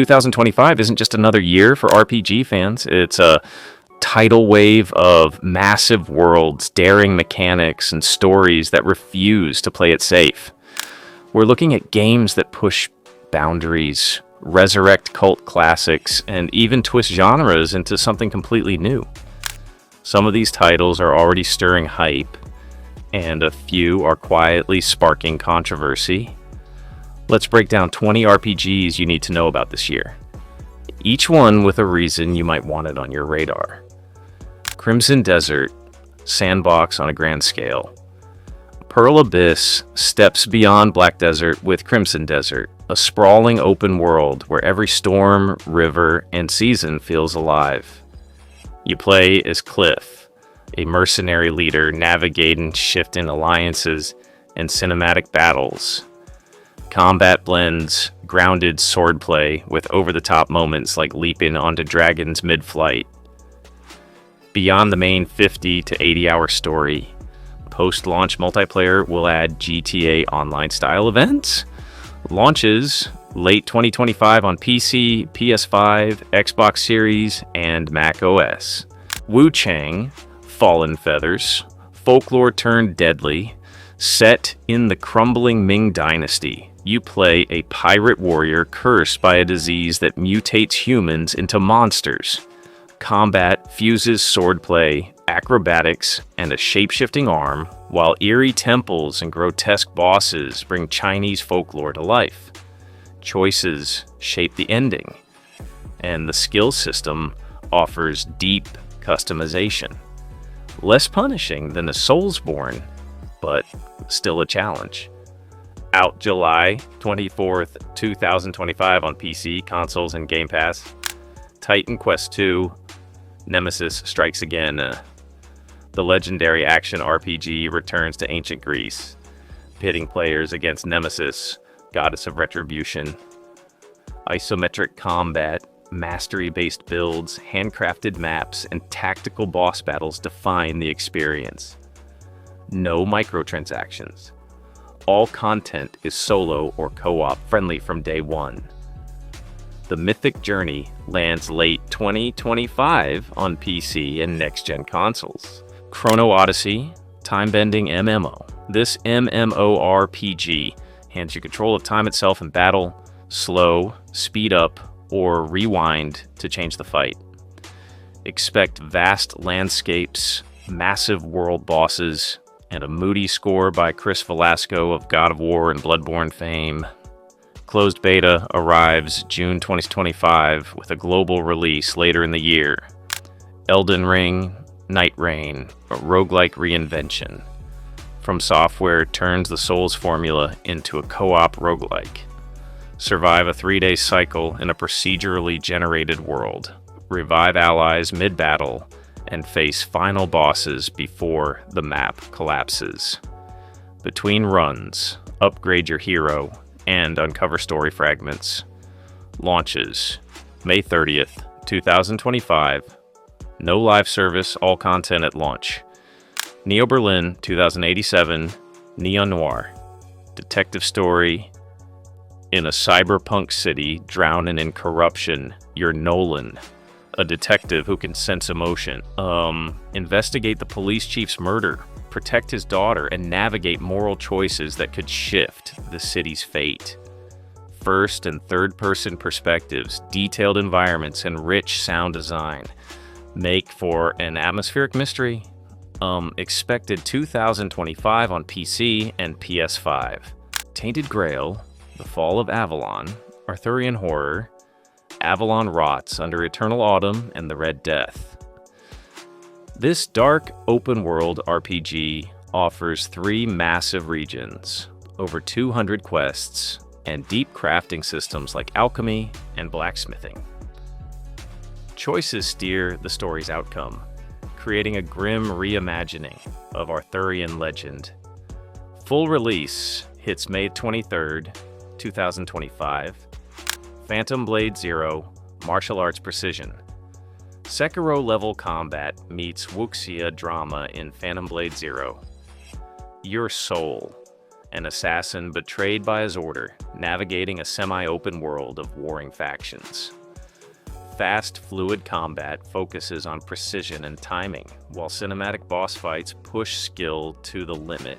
2025 isn't just another year for RPG fans. It's a tidal wave of massive worlds, daring mechanics, and stories that refuse to play it safe. We're looking at games that push boundaries, resurrect cult classics, and even twist genres into something completely new. Some of these titles are already stirring hype, and a few are quietly sparking controversy. Let's break down 20 RPGs you need to know about this year, each one with a reason you might want it on your radar. Crimson Desert, sandbox on a grand scale. Pearl Abyss steps beyond Black Desert with Crimson Desert, a sprawling open world where every storm, river, and season feels alive. You play as Cliff, a mercenary leader navigating shifting alliances and cinematic battles. Combat blends grounded swordplay with over-the-top moments like leaping onto dragons mid-flight. Beyond the main 50 to 80-hour story, post-launch multiplayer will add GTA Online-style events. Launches late 2025 on PC, PS5, Xbox Series, and Mac OS. Wu Chang, Fallen Feathers, folklore turned deadly, set in the crumbling Ming Dynasty. You play a pirate warrior cursed by a disease that mutates humans into monsters. Combat fuses swordplay, acrobatics, and a shape-shifting arm, while eerie temples and grotesque bosses bring Chinese folklore to life. Choices shape the ending, and the skill system offers deep customization. Less punishing than a Soulsborne, but still a challenge. Out July 24th, 2025 on PC, consoles, and Game Pass. Titan Quest II, Nemesis Strikes Again. The legendary action RPG returns to ancient Greece, pitting players against Nemesis, goddess of retribution. Isometric combat, mastery-based builds, handcrafted maps, and tactical boss battles define the experience. No microtransactions. All content is solo or co-op friendly from day one. The Mythic Journey lands late 2025 on PC and next-gen consoles. Chrono Odyssey, time-bending MMO. This MMORPG hands you control of time itself in battle, slow, speed up, or rewind to change the fight. Expect vast landscapes, massive world bosses, and a moody score by Chris Velasco of God of War and Bloodborne fame. Closed beta arrives June 2025 with a global release later in the year. Elden Ring, Night Rain, a roguelike reinvention. From Software turns the Souls formula into a co-op roguelike. Survive a 3-day cycle in a procedurally generated world. Revive allies mid-battle and face final bosses before the map collapses. Between runs, upgrade your hero and uncover story fragments. Launches May 30th, 2025. No live service, all content at launch. Neo Berlin 2087, Neo Noir. Detective story in a cyberpunk city drowning in corruption. You're Nolan, a detective who can sense emotion. Investigate the police chief's murder, protect his daughter, and navigate moral choices that could shift the city's fate. First and third person perspectives, detailed environments, and rich sound design make for an atmospheric mystery. Expected 2025 on PC and PS5. Tainted Grail, The Fall of Avalon, Arthurian horror. Avalon rots under eternal autumn and the Red Death. This dark open-world RPG offers 3 massive regions, over 200 quests, and deep crafting systems like alchemy and blacksmithing. Choices steer the story's outcome, creating a grim reimagining of Arthurian legend. Full release hits May 23rd, 2025. Phantom Blade Zero, martial arts precision. Sekiro-level combat meets wuxia drama in Phantom Blade Zero. Your soul, an assassin betrayed by his order, navigating a semi-open world of warring factions. Fast, fluid combat focuses on precision and timing, while cinematic boss fights push skill to the limit.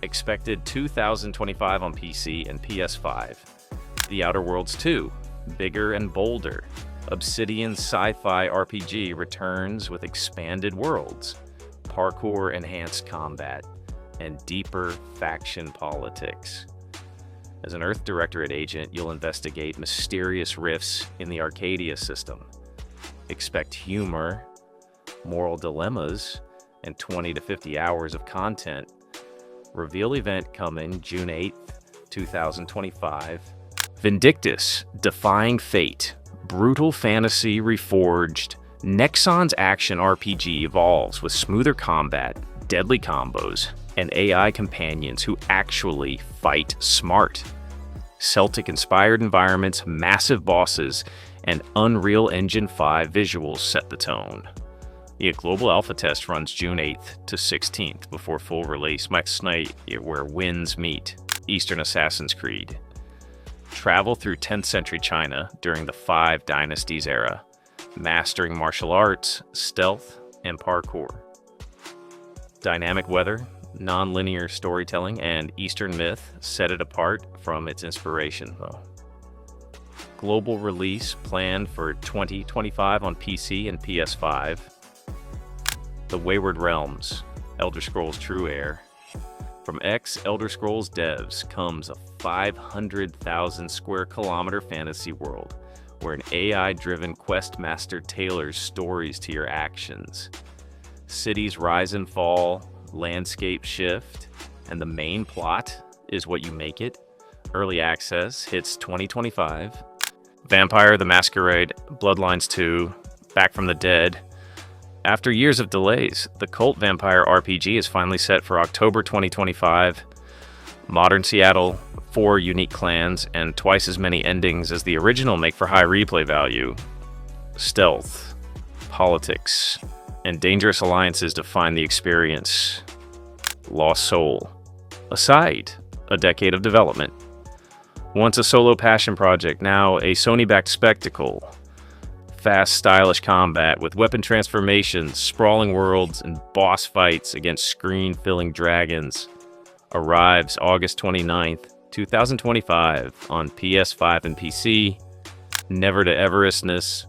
Expected 2025 on PC and PS5. The Outer Worlds 2, bigger and bolder. Obsidian sci-fi RPG returns with expanded worlds, parkour-enhanced combat, and deeper faction politics. As an Earth Directorate agent, you'll investigate mysterious rifts in the Arcadia system. Expect humor, moral dilemmas, and 20 to 50 hours of content. Reveal event coming June 8th, 2025. Vindictus, Defying Fate, brutal fantasy reforged. Nexon's action RPG evolves with smoother combat, deadly combos, and AI companions who actually fight smart. Celtic-inspired environments, massive bosses, and Unreal Engine 5 visuals set the tone. The global alpha test runs June 8th to 16th before full release next night, where winds meet. Eastern Assassin's Creed. Travel through 10th century China during the Five Dynasties era, mastering martial arts, stealth, and parkour. Dynamic weather, non-linear storytelling, and Eastern myth set it apart from its inspiration, though. Global release planned for 2025 on PC and PS5. The Wayward Realms, Elder Scrolls True Heir. From ex-Elder Scrolls devs comes a 500,000 square kilometer fantasy world where an AI-driven quest master tailors stories to your actions. Cities rise and fall, landscape shift, and the main plot is what you make it. Early access hits 2025. Vampire the Masquerade, Bloodlines 2, Back from the Dead. After years of delays, the cult vampire RPG is finally set for October 2025. Modern Seattle, 4 unique clans, and twice as many endings as the original make for high replay value. Stealth, politics, and dangerous alliances define the experience. Lost Soul. Aside, a decade of development. Once a solo passion project, now a Sony-backed spectacle. Fast, stylish combat with weapon transformations, sprawling worlds, and boss fights against screen-filling dragons. Arrives August 29th, 2025 on PS5 and PC. Never to Everestness,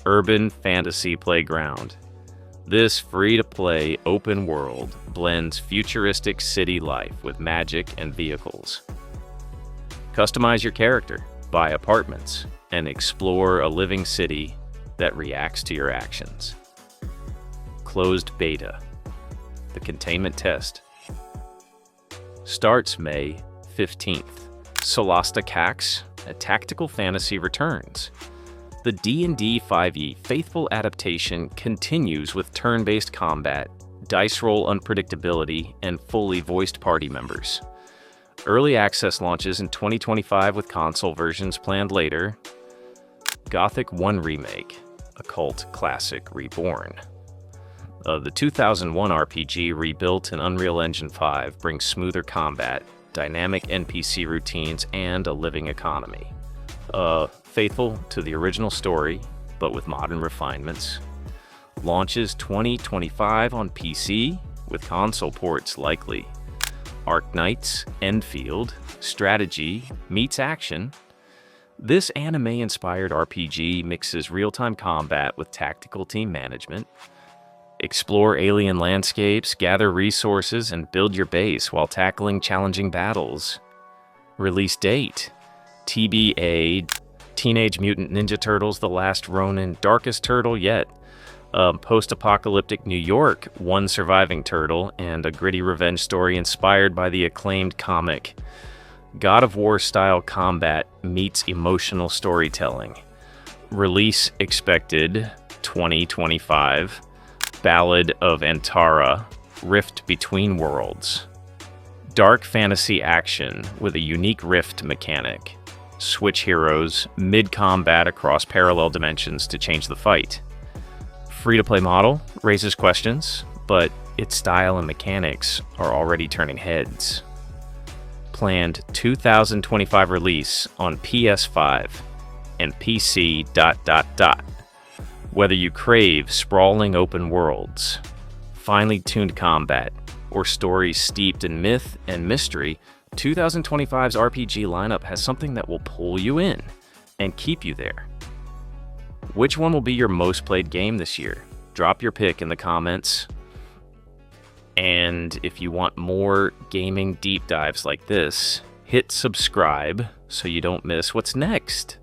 urban fantasy playground. This free-to-play open world blends futuristic city life with magic and vehicles. Customize your character, buy apartments, and explore a living city that reacts to your actions. Closed beta. The containment test starts May 15th. Solasta Cax, a tactical fantasy returns. The D&D 5e faithful adaptation continues with turn-based combat, dice roll unpredictability, and fully voiced party members. Early access launches in 2025 with console versions planned later. Gothic 1 Remake, a cult classic reborn. The 2001 RPG rebuilt in Unreal Engine 5 brings smoother combat, dynamic NPC routines, and a living economy. Faithful to the original story, but with modern refinements. Launches 2025 on PC, with console ports likely. Arknights, Enfield, strategy meets action. This anime-inspired RPG mixes real-time combat with tactical team management. Explore alien landscapes, gather resources, and build your base while tackling challenging battles. Release date: TBA, Teenage Mutant Ninja Turtles: The Last Ronin, darkest turtle yet. Post-apocalyptic New York, one surviving turtle, and a gritty revenge story inspired by the acclaimed comic. God of War-style combat meets emotional storytelling. Release expected 2025. Ballad of Antara, Rift Between Worlds. Dark fantasy action with a unique rift mechanic. Switch heroes mid-combat across parallel dimensions to change the fight. Free-to-play model raises questions, but its style and mechanics are already turning heads. planned 2025 release on PS5 and PC... Whether you crave sprawling open worlds, finely tuned combat, or stories steeped in myth and mystery, 2025's RPG lineup has something that will pull you in and keep you there. Which one will be your most played game this year? Drop your pick in the comments. And if you want more gaming deep dives like this, hit subscribe so you don't miss what's next.